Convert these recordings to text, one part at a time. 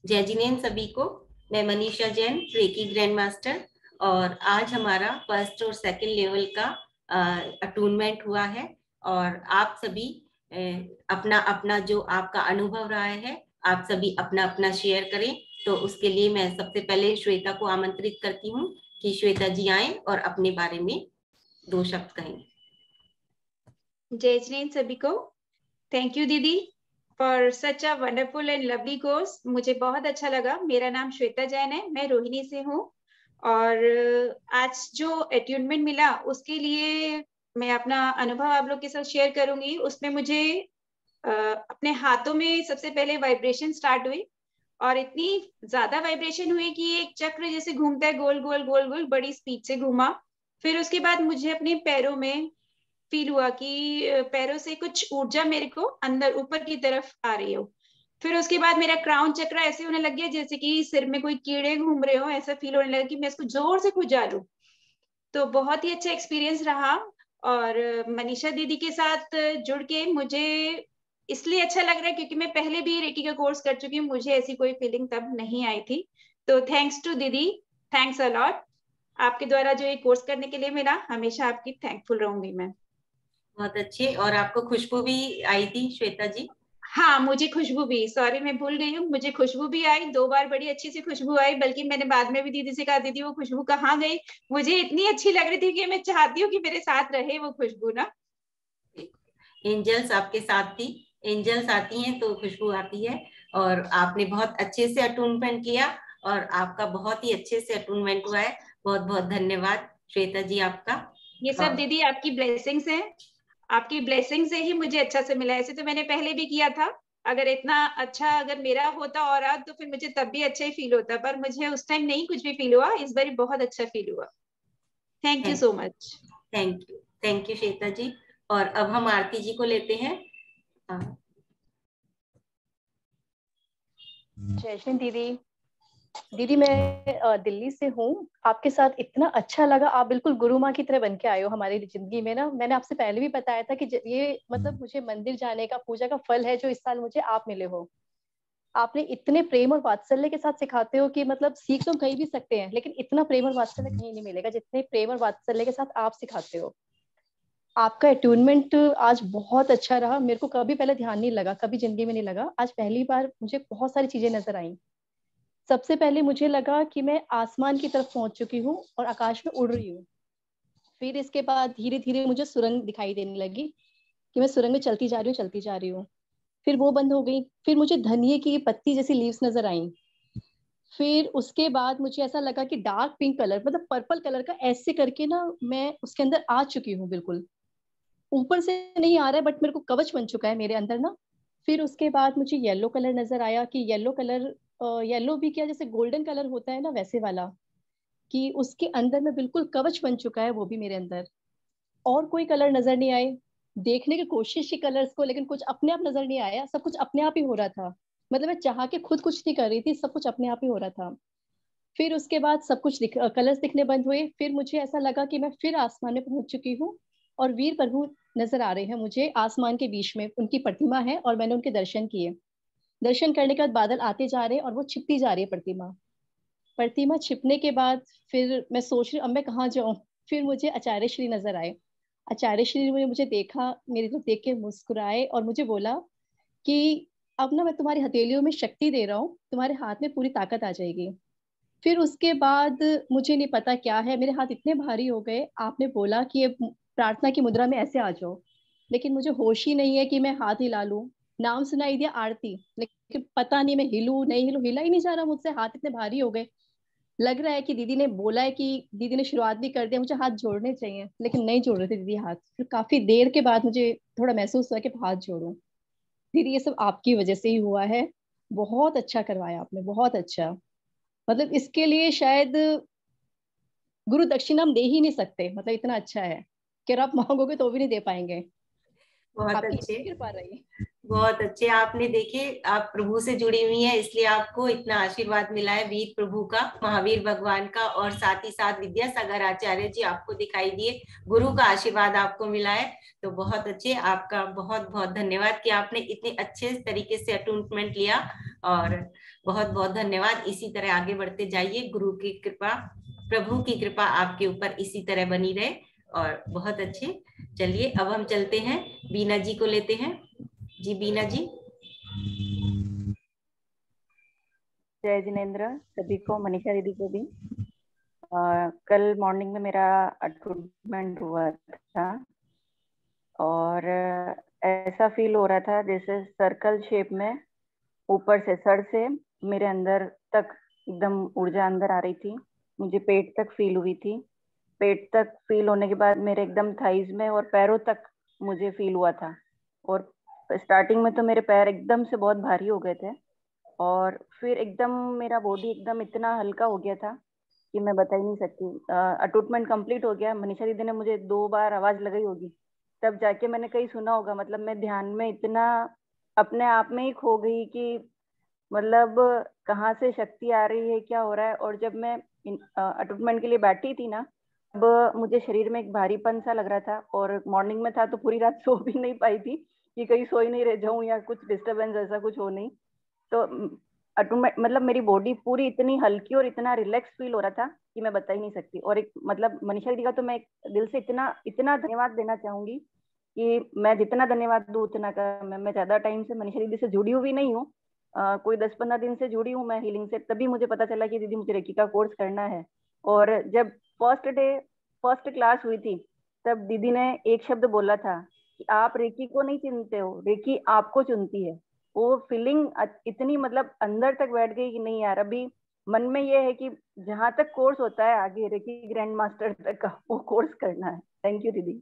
जय जिनेन सभी को। मैं Manisha Jain, reiki grand master, और आज हमारा फर्स्ट और सेकंड लेवल का अटूनमेंट हुआ है। और आप सभी अपना अपना जो आपका अनुभव रहा है, आप सभी अपना अपना शेयर करें। तो उसके लिए मैं सबसे पहले श्वेता को आमंत्रित करती हूँ कि श्वेता जी आए और अपने बारे में 2 शब्द कहें। जय जिनेन सभी को। थैंक यू दीदी for such a wonderful and lovely course. मुझे बहुत अच्छा लगा। मेरा नाम श्वेता जैन है, मैं रोहिणी से हूँ। और आज जो अट्यूनमेंट मिला उसके लिए मैं अपना अनुभव आप लोग के साथ शेयर करूंगी। उसमें मुझे अपने हाथों में सबसे पहले वाइब्रेशन स्टार्ट हुई, और इतनी ज्यादा वाइब्रेशन हुई कि एक चक्र जैसे घूमता है, गोल गोल गोल गोल, बड़ी स्पीड से घूमा। फिर उसके बाद मुझे अपने पैरों में फील हुआ कि पैरों से कुछ ऊर्जा मेरे को अंदर ऊपर की तरफ आ रही हो। फिर उसके बाद मेरा क्राउन चक्र ऐसे होने लग गया जैसे कि सिर में कोई कीड़े घूम रहे हो, ऐसा फील होने लगा कि मैं इसको जोर से खुजा लूं। तो बहुत ही अच्छा एक्सपीरियंस रहा। और मनीषा दीदी के साथ जुड़ के मुझे इसलिए अच्छा लग रहा है क्योंकि मैं पहले भी रेकी का कोर्स कर चुकी हूँ, मुझे ऐसी कोई फीलिंग तब नहीं आई थी। तो थैंक्स टू दीदी, थैंक्स अलॉट। आपके द्वारा जो ये कोर्स करने के लिए मिला, हमेशा आपकी थैंकफुल रहूंगी मैं। बहुत अच्छे। और आपको खुशबू भी आई थी श्वेता जी? हाँ, मुझे खुशबू भी, सॉरी मैं भूल गई हूँ, मुझे खुशबू भी आई 2 बार, बड़ी अच्छी सी खुशबू आई। बल्कि मैंने बाद में भी दीदी से कहा, दीदी वो खुशबू कहाँ गई? मुझे इतनी अच्छी लग रही थी कि मैं चाहती हूँ कि मेरे साथ रहे वो खुशबू ना। एंजल्स आपके साथ थी। एंजल्स आती हैं तो खुशबू आती है। और आपने बहुत अच्छे से अटूनमेंट किया, और आपका बहुत ही अच्छे से अटूनमेंट हुआ है। बहुत बहुत धन्यवाद श्वेता जी आपका। ये सब दीदी आपकी ब्लेसिंग्स है। आपकी ब्लेसिंग से ही मुझे अच्छा से मिला। ऐसे तो मैंने पहले भी किया था, अगर इतना अच्छा अगर मेरा होता और आज तो फिर मुझे तब भी अच्छा ही फील होता, पर मुझे उस टाइम नहीं कुछ भी फील हुआ, इस बार बहुत अच्छा फील हुआ। Thank you so much. Thank you Shweta ji. और अब हम आरती जी को लेते हैं। जय श्री दीदी। दीदी मैं दिल्ली से हूँ। आपके साथ इतना अच्छा लगा, आप बिल्कुल गुरु माँ की तरह बन के आए हो हमारी जिंदगी में ना। मैंने आपसे पहले भी बताया था कि ये मतलब मुझे मंदिर जाने का पूजा का फल है जो इस साल मुझे आप मिले हो। आपने इतने प्रेम और वात्सल्य के साथ सिखाते हो कि मतलब सीख तो कहीं भी सकते हैं, लेकिन इतना प्रेम और वात्सल्य कहीं नहीं मिलेगा जितने प्रेम और वात्सल्य के साथ आप सिखाते हो। आपका अट्यूनमेंट आज बहुत अच्छा रहा। मेरे को कभी पहले ध्यान नहीं लगा, कभी जिंदगी में नहीं लगा, आज पहली बार मुझे बहुत सारी चीजें नजर आई। सबसे पहले मुझे लगा कि मैं आसमान की तरफ पहुंच चुकी हूँ और आकाश में उड़ रही हूँ। फिर इसके बाद धीरे धीरे मुझे सुरंग दिखाई देने लगी कि मैं सुरंग में चलती जा रही हूँ, चलती जा रही हूँ। फिर वो बंद हो गई। फिर मुझे धनिये की पत्ती जैसी लीव्स नजर आई। फिर उसके बाद मुझे ऐसा लगा कि डार्क पिंक कलर, मतलब पर्पल कलर का, ऐसे करके ना मैं उसके अंदर आ चुकी हूँ बिल्कुल। ऊपर से नहीं आ रहा है बट मेरे को कवच बन चुका है मेरे अंदर ना। फिर उसके बाद मुझे येलो कलर नजर आया कि येलो कलर, येलो भी क्या, जैसे गोल्डन कलर होता है ना वैसे वाला, कि उसके अंदर में बिल्कुल कवच बन चुका है वो भी मेरे अंदर। और कोई कलर नजर नहीं आए। देखने की कोशिश की कलर्स को, लेकिन कुछ अपने आप नजर नहीं आया, सब कुछ अपने आप ही हो रहा था। मतलब मैं चाह के खुद कुछ नहीं कर रही थी, सब कुछ अपने आप ही हो रहा था। फिर उसके बाद सब कुछ कलर्स दिखने बंद हुए। फिर मुझे ऐसा लगा कि मैं फिर आसमान में पहुंच चुकी हूँ और वीर प्रभु नजर आ रहे हैं मुझे आसमान के बीच में, उनकी प्रतिमा है और मैंने उनके दर्शन किए। दर्शन करने के बाद बादल आते जा रहे हैं और वो छिपती जा रही है प्रतिमा। प्रतिमा छिपने के बाद फिर मैं सोच रही हूँ अब मैं कहाँ जाऊँ। फिर मुझे आचार्य श्री नजर आए। आचार्य श्री ने मुझे देखा, मेरी तरफ देख के मुस्कुराए और मुझे बोला कि अब ना मैं तुम्हारी हथेलियों में शक्ति दे रहा हूँ, तुम्हारे हाथ में पूरी ताकत आ जाएगी। फिर उसके बाद मुझे नहीं पता क्या है, मेरे हाथ इतने भारी हो गए। आपने बोला कि ये प्रार्थना की मुद्रा में ऐसे आ जाओ, लेकिन मुझे होश ही नहीं है कि मैं हाथ हिला लूं। नाम सुनाई दिया आरती, लेकिन पता नहीं मैं हिलू नहीं हिलू, हिला ही नहीं जा रहा मुझसे, हाथ इतने भारी हो गए। लग रहा है कि दीदी ने बोला है कि दीदी ने शुरुआत भी कर दिया, मुझे हाथ जोड़ने चाहिए, लेकिन नहीं जोड़ रहे थे दीदी हाथ। फिर काफी देर के बाद मुझे थोड़ा महसूस हुआ कि हाथ जोड़ूं। दीदी ये सब आपकी वजह से ही हुआ है। बहुत अच्छा करवाया आपने, बहुत अच्छा। मतलब इसके लिए शायद गुरु दक्षिणा हम दे ही नहीं सकते, मतलब इतना अच्छा है कि अगर आप मांगोगे तो भी नहीं दे पाएंगे। बहुत आपकी अच्छे। कृपा रही। बहुत अच्छे। आपने देखे, आप प्रभु से जुड़ी हुई हैं, इसलिए आपको इतना आशीर्वाद मिला है वीर प्रभु का, महावीर भगवान का, और साथ ही साथ विद्यासागर आचार्य जी आपको दिखाई दिए, गुरु का आशीर्वाद आपको मिला है। तो बहुत अच्छे, आपका बहुत बहुत धन्यवाद कि आपने इतने अच्छे तरीके से अटूनमेंट लिया, और बहुत बहुत धन्यवाद। इसी तरह आगे बढ़ते जाइए, गुरु की कृपा, प्रभु की कृपा आपके ऊपर इसी तरह बनी रहे, और बहुत अच्छे। चलिए अब हम चलते हैं, बीना जी को लेते हैं। जी बीना जी। जय जिनेन्द्र सभी को, मनीषा दीदी को भी। कल मॉर्निंग में मेरा अटूटमेंट हुआ था, और ऐसा फील हो रहा था जैसे सर्कल शेप में ऊपर से सर से मेरे अंदर तक एकदम ऊर्जा अंदर आ रही थी। मुझे पेट तक फील हुई थी। पेट तक फील होने के बाद मेरे एकदम थाइज में और पैरों तक मुझे फील हुआ था। और स्टार्टिंग में तो मेरे पैर एकदम से बहुत भारी हो गए थे, और फिर एकदम मेरा बॉडी एकदम इतना हल्का हो गया था कि मैं बता ही नहीं सकती। अटूटमेंट कंप्लीट हो गया। मनीषा दीदी ने मुझे 2 बार आवाज लगाई होगी, तब जाके मैंने कहीं सुना होगा। मतलब मैं ध्यान में इतना अपने आप में ही खो गई कि मतलब कहाँ से शक्ति आ रही है, क्या हो रहा है। और जब मैं अटूटमेंट के लिए बैठी थी ना, अब मुझे शरीर में एक भारीपन सा लग रहा था, और मॉर्निंग में था तो पूरी रात सो भी नहीं पाई थी कि कहीं सो ही नहीं रह जाऊं या कुछ डिस्टरबेंस ऐसा कुछ हो नहीं। तो अटूटमेंट मतलब मेरी बॉडी पूरी इतनी हल्की और इतना रिलैक्स फील हो रहा था कि मैं बता ही नहीं सकती। और एक मतलब मनीषा दीदी का तो मैं दिल से इतना इतना धन्यवाद देना चाहूंगी कि मैं जितना धन्यवाद दूं उतना कम है। मैं ज्यादा टाइम से मनीषा दीदी से जुड़ी हुई नहीं हूँ, कोई 10-15 दिन से जुड़ी हूँ मैं हीलिंग से। तभी मुझे पता चला कि दीदी मुझे रेकी का कोर्स करना है। और जब फर्स्ट क्लास हुई थी, तब दीदी ने एक शब्द बोला था कि आप रेकी को नहीं चुनते हो, रेकी आपको चुनती है। वो फीलिंग इतनी मतलब अंदर तक बैठ गई कि नहीं यार, अभी मन में ये है कि जहां तक कोर्स होता है आगे रेकी ग्रैंड मास्टर तक का वो कोर्स करना है। थैंक यू दीदी।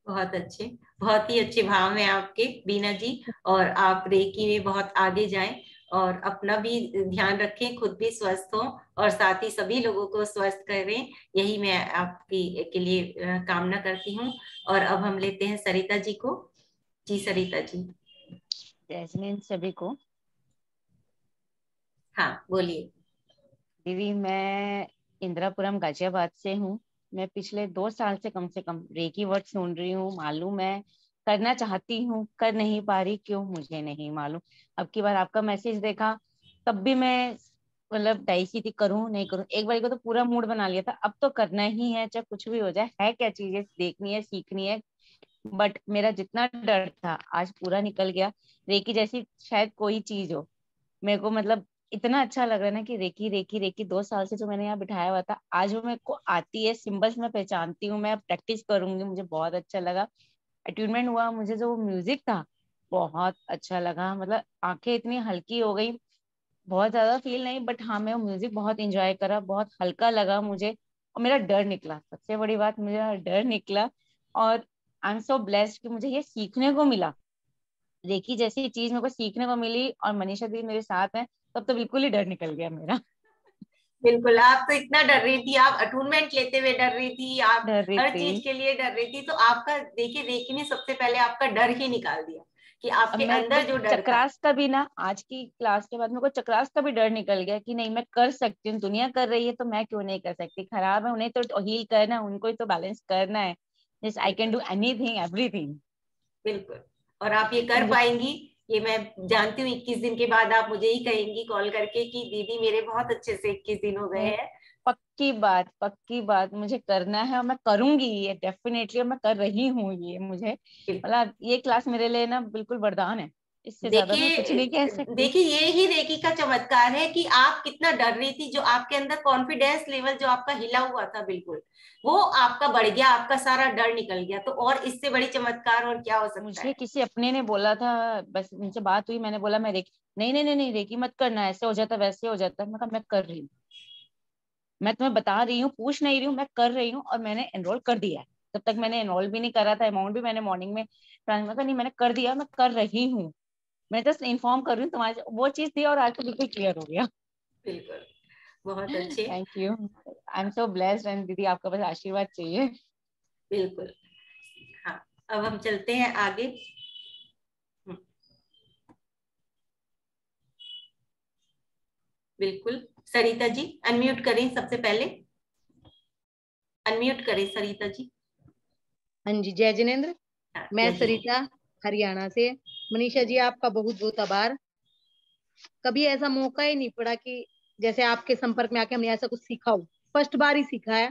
बहुत अच्छे, बहुत ही अच्छे भाव हैं आपके बीना जी, और आप रेकी में बहुत आगे जाएं, और अपना भी ध्यान रखें, खुद भी स्वस्थ हो, और साथ ही सभी लोगों को स्वस्थ करें, यही मैं आपकी के लिए कामना करती हूँ। और अब हम लेते हैं सरिता जी को। जी सरिता जी। जैस्मिन सभी को। हाँ बोलिए। दीदी मैं इंदिरापुरम गाजियाबाद से हूँ। मैं पिछले 2 साल से कम रेकी वर्ड सुन रही हूँ। मालूम है करना चाहती हूँ, कर नहीं पा रही, क्यों मुझे नहीं मालूम। अब की बार आपका मैसेज देखा, तब भी मैं मतलब डाइसी थी, करूँ नहीं करूँ। एक बार को तो पूरा मूड बना लिया था, अब तो करना ही है, चाहे कुछ भी हो जाए। है क्या चीजें देखनी है, सीखनी है। बट मेरा जितना डर था आज पूरा निकल गया। रेकी जैसी शायद कोई चीज हो मेरे को, मतलब इतना अच्छा लग रहा है ना कि रेकी रेकी रेकी 2 साल से जो मैंने यहाँ बिठाया हुआ था, आज वो मेरे को आती है, सिंबल्स में पहचानती हूँ। मैं प्रैक्टिस करूंगी। मुझे बहुत अच्छा लगा। अट्यूनमेंट हुआ, मुझे जो म्यूजिक था बहुत अच्छा लगा। मतलब आंखें इतनी हल्की हो गई, बहुत ज्यादा फील नहीं, बट हाँ मैं म्यूजिक बहुत इंजॉय करा, बहुत हल्का लगा मुझे। और मेरा डर निकला, सबसे बड़ी बात मेरा डर निकला। और आई एम सो ब्लेस्ड कि मुझे ये सीखने को मिला। रेकी जैसी चीज मेरे को सीखने को मिली, और मनीषा दी मेरे साथ हैं, तब तो बिल्कुल ही डर निकल गया मेरा। बिल्कुल, आप तो इतना डर रही थी, आप अटूनमेंट लेते हुए डर रही थी, आप डर रही हर थी। चीज के लिए डर रही थी। तो आपका देखिए, रेकी ने सबसे पहले आपका डर ही निकाल दिया कि अब आपके मेरे को अंदर जो डर था। चक्रास का भी ना, आज की क्लास के बाद मेरे को चक्रास का भी डर निकल गया कि नहीं मैं कर सकती हूँ, दुनिया कर रही है तो मैं क्यों नहीं कर सकती। खराब है उन्हें तो हील करना है, उनको ही तो बैलेंस करना है। Just I can do anything everything. बिल्कुल, और आप ये कर मुझे पाएंगी, ये मैं जानती हूँ। 21 दिन के बाद आप मुझे ही कहेंगी कॉल करके कि दीदी मेरे बहुत अच्छे से 21 दिन हो गए नहीं, हैं। पक्की बात मुझे करना है, और मैं करूंगी ये डेफिनेटली, और मैं कर रही हूँ ये। मुझे मतलब ये क्लास मेरे लिए ना बिल्कुल वरदान है, इससे ज्यादा मैं कुछ नहीं कह देखिए सकती। देखिए, ये ही रेकी का चमत्कार है कि आप कितना डर रही थी, जो आपके अंदर कॉन्फिडेंस लेवल जो आपका हिला हुआ था बिल्कुल, वो आपका बढ़ गया, आपका सारा डर निकल गया। तो और इससे बड़ी चमत्कार और क्या हो सकता मुझे है। किसी अपने ने बोला था, बस उनसे बात हुई, मैंने बोला मैं रेकी नहीं नहीं नहीं नहीं रेकी मत करना, ऐसे हो जाता वैसे हो जाता। मैं कहा मैं कर रही हूँ, मैं तुम्हें बता रही हूँ, पूछ नहीं रही हूँ, मैं कर रही हूँ। और मैंने एनरोल कर दिया है। तब तक मैंने एनरोल भी नहीं करा था, अमाउंट भी मैंने मॉर्निंग में ट्रांसफर नहीं, मैंने कर दिया, मैं कर रही हूँ। मैं जस्ट इन्फॉर्म कर रही हूँ तुम्हारे, वो चीज थी, और आज तो बिल्कुल क्लियर हो गया। बिल्कुल, बहुत अच्छे। Thank you, I am so blessed. And दीदी आपका बस आशीर्वाद चाहिए। बिल्कुल। हाँ, अब हम चलते हैं आगे। बिल्कुल। सरिता जी अनम्यूट करें, सबसे पहले अनम्यूट करें सरिता जी। हाँ जी, जय जिनेंद्र। हाँ, मैं जय सरिता हरियाणा से। मनीषा जी आपका बहुत बहुत आभार। कभी ऐसा मौका ही नहीं पड़ा कि जैसे आपके संपर्क में आके हमने ऐसा कुछ सीखा हो, फर्स्ट बार ही सीखा है।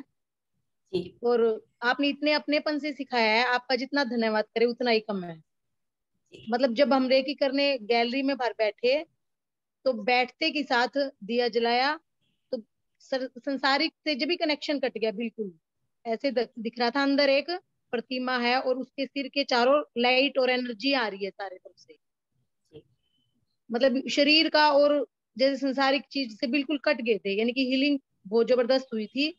जी। और आपने इतने अपनेपन से सिखाया है, आपका जितना धन्यवाद करे उतना ही कम है। मतलब जब हम रेकी करने गैलरी में बाहर बैठे तो बैठते के साथ दिया जलाया तो संसारिक से जब भी कनेक्शन कट गया, बिल्कुल ऐसे दिख रहा था अंदर एक प्रतिमा है और उसके सिर के चारों लाइट और एनर्जी आ रही है सारे तरफ से। मतलब शरीर का और जैसे संसारिक चीज से बिल्कुल कट गए थे, यानी कि हीलिंग बहुत जबरदस्त हुई थी।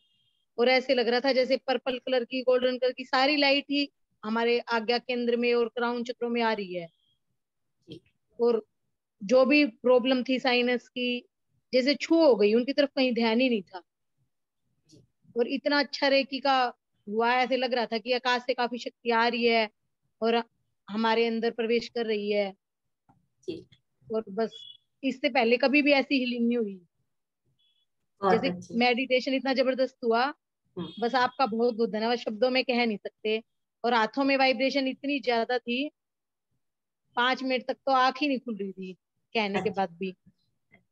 और ऐसे लग रहा था जैसे पर्पल कलर की, गोल्डन कलर की सारी लाइट ही हमारे आज्ञा केंद्र में और क्राउन चक्रों में आ रही है। और जो भी प्रॉब्लम थी साइनस की, जैसे छू हो गई, उनकी तरफ कहीं ध्यान ही नहीं था। और इतना अच्छा रेकी का हुआ, ऐसे लग रहा था कि आकाश से काफी शक्ति आ रही है और हमारे अंदर प्रवेश कर रही है। और बस इससे पहले कभी भी ऐसी हीलिंग नहीं हुई। जैसे मेडिटेशन इतना जबरदस्त हुआ, बस आपका बहुत बहुत धन्यवाद, शब्दों में कह नहीं सकते। और हाथों में वाइब्रेशन इतनी ज्यादा थी, 5 मिनट तक तो आंख ही नहीं खुल रही थी कहने के बाद भी।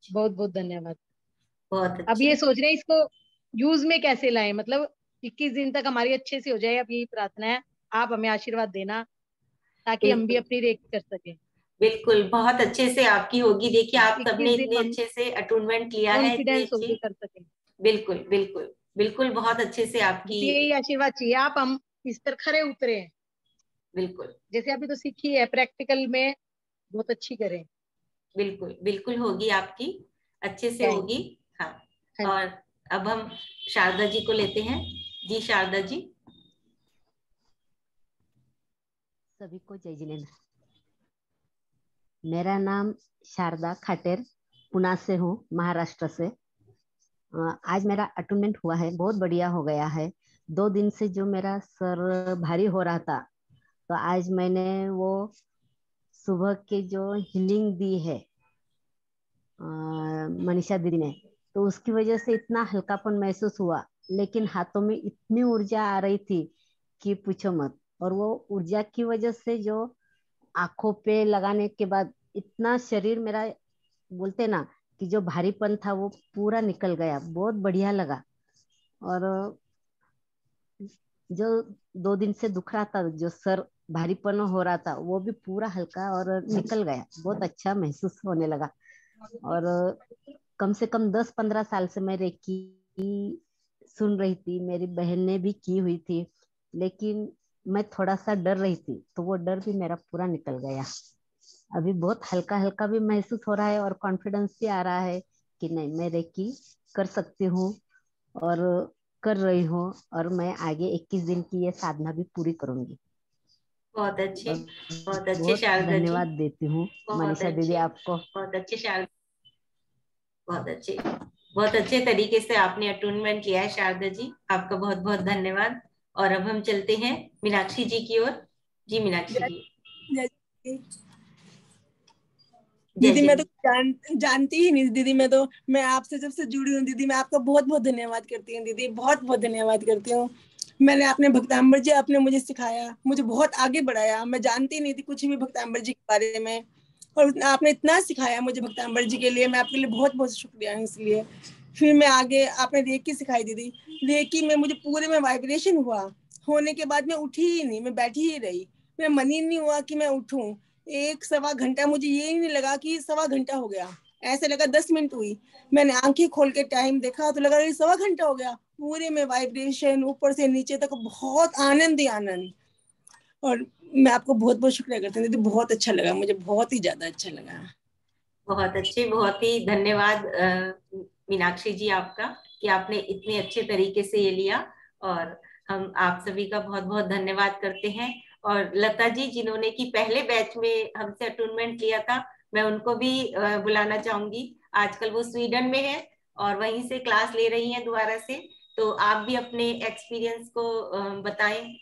बहुत बहुत धन्यवाद। बहुत अब ये सोच रहे हैं इसको यूज में कैसे लाएं, मतलब 21 दिन तक हमारी अच्छे से हो जाए। अब यही प्रार्थना है, आप हमें आशीर्वाद देना ताकि हम भी अपनी रेकी कर सकें। बिल्कुल, बहुत अच्छे से आपकी होगी। देखिए आप सबने 21 दिन इतने हम अच्छे से अटूनमेंट लिया है, इतने कॉन्फिडेंस अच्छे। होके कर सकें। बिल्कुल बिल्कुल बिल्कुल, बहुत अच्छे से आपकी। यही आशीर्वाद चाहिए, आप हम इस पर खरे उतरे। बिल्कुल जैसे अभी तो सीखी है, प्रैक्टिकल में बहुत अच्छी करें। बिल्कुल बिल्कुल होगी आपकी, अच्छे से होगी। हाँ, और अब हम शारदा जी को लेते हैं। जी शारदा जी। सभी को जय जिनेंद्र। मेरा नाम शारदा खाटेर, पुणे से हूँ, महाराष्ट्र से। आज मेरा अटूनमेंट हुआ है, बहुत बढ़िया हो गया है। 2 दिन से जो मेरा सर भारी हो रहा था, तो आज मैंने वो सुबह के जो हीलिंग दी है मनीषा दीदी ने, तो उसकी वजह से इतना हल्कापन महसूस हुआ। लेकिन हाथों में इतनी ऊर्जा आ रही थी कि पूछो मत। और वो ऊर्जा की वजह से जो आंखों पे लगाने के बाद इतना शरीर मेरा, बोलते ना कि जो भारीपन था वो पूरा निकल गया, बहुत बढ़िया लगा। और जो 2 दिन से दुख रहा था, जो सर भारीपन हो रहा था, वो भी पूरा हल्का और निकल गया, बहुत अच्छा महसूस होने लगा। और कम से कम 10-15 साल से मैं रेकी सुन रही थी, मेरी बहन ने भी की हुई थी, लेकिन मैं थोड़ा सा डर रही थी, तो वो डर भी मेरा पूरा निकल गया। अभी बहुत हल्का हल्का भी महसूस हो रहा है और कॉन्फिडेंस भी आ रहा है कि नहीं, मैं रेकी कर सकती हूँ और कर रही हूँ। और मैं आगे 21 दिन की ये साधना भी पूरी करूंगी। बहुत अच्छे, बहुत अच्छे बहुत शारदा जी। धन्यवाद देती हूँ मनीषा दीदी आपको। बहुत अच्छे शारदा, बहुत अच्छे तरीके से आपने अटूनमेंट लिया है शारदा जी, आपका बहुत बहुत धन्यवाद। और अब हम चलते हैं मीनाक्षी जी की ओर। जी मीनाक्षी जी। दीदी मैं तो जानती ही नहीं दीदी, मैं आपसे जब से जुड़ी हूँ दीदी, मैं आपका बहुत बहुत धन्यवाद करती हूँ दीदी, बहुत बहुत धन्यवाद करती हूँ। मैंने आपने भक्तांबर जी, आपने मुझे सिखाया, मुझे बहुत आगे बढ़ाया। मैं जानती नहीं थी कुछ भी भक्तांबर जी के बारे में, और आपने इतना सिखाया मुझे भक्तांबर जी के लिए, मैं आपके लिए बहुत बहुत शुक्रिया है। इसलिए फिर मैं आगे, आपने रेकी सिखाई दीदी, रेकी में मुझे पूरे में वाइब्रेशन हुआ, होने के बाद मैं उठी ही नहीं, मैं बैठी ही रही, मेरा मन ही नहीं हुआ कि मैं उठूं। 1-1.25 घंटा, मुझे ये नहीं लगा कि 1.25 घंटा हो गया, ऐसे लगा 10 मिनट हुई। मैंने आंखें खोल के टाइम देखा तो लगा 1.25 घंटा हो गया। पूरे में वाइब्रेशन ऊपर से नीचे तक, बहुत आनंद ही आनंद। और मैं आपको बहुत बहुत शुक्रिया करती हूँ दीदी, बहुत अच्छा लगा मुझे, बहुत ही ज्यादा अच्छा लगा। बहुत अच्छे, बहुत ही धन्यवाद मीनाक्षी जी आपका, कि आपने इतने अच्छे तरीके से ये लिया। और हम आप सभी का बहुत बहुत धन्यवाद करते हैं। और लता जी, जिन्होंने कि पहले बैच में हमसे अटूनमेंट लिया था, मैं उनको भी बुलाना चाहूंगी। आजकल वो स्वीडन में है और वहीं से क्लास ले रही हैं दोबारा से, तो आप भी अपने एक्सपीरियंस को बताएं।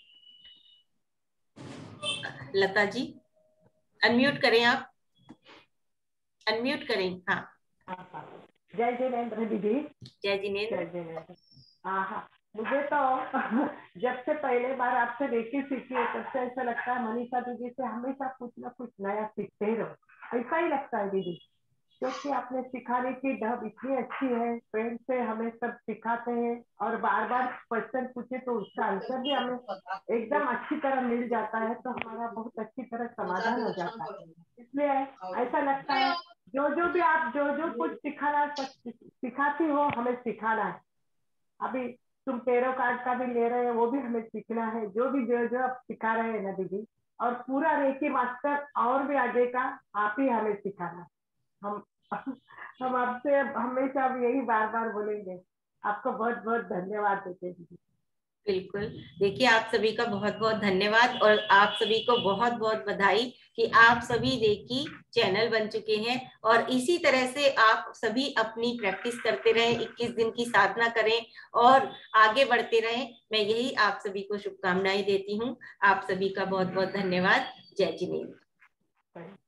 लता जी अनम्यूट करें, आप अनम्यूट करें। हाँ जय जिनेंद्र दीदी। जय जिनेंद्र। जय जिनेंद्र। हाँ, मुझे तो जब से पहले बार आपसे रेकी सीखी है तब से ऐसा लगता है मनीषा दीदी से हमेशा कुछ ना कुछ नया सीखते ही रहो, ऐसा ही लगता है दीदी, क्योंकि आपने सिखाने की ढब इतनी अच्छी है, प्रेम से हमें सब सिखाते हैं और बार बार क्वेश्चन पूछे तो उसका आंसर भी हमें एकदम अच्छी तरह मिल जाता है, तो हमारा बहुत अच्छी तरह समाधान हो जाता है। इसलिए ऐसा लगता है जो भी आप जो कुछ सिखाती हो हमें सिखाना है। अभी तुम टेरो कार्ड का भी ले रहे हैं, वो भी हमें सीखना है, जो आप सिखा रहे हैं ना दीदी, और पूरा रेकी मास्टर और भी आगे का आप ही हमें सिखाना। हम आपसे हमेशा अब यही बार बार बोलेंगे, आपको बहुत बहुत धन्यवाद देते हैं दीदी। बिल्कुल, देखिए आप सभी का बहुत बहुत धन्यवाद और आप सभी को बहुत बहुत बधाई कि आप सभी रेकी चैनल बन चुके हैं और इसी तरह से आप सभी अपनी प्रैक्टिस करते रहें, 21 दिन की साधना करें और आगे बढ़ते रहें। मैं यही आप सभी को शुभकामनाएं देती हूँ। आप सभी का बहुत बहुत धन्यवाद। जय जिनेंद्र।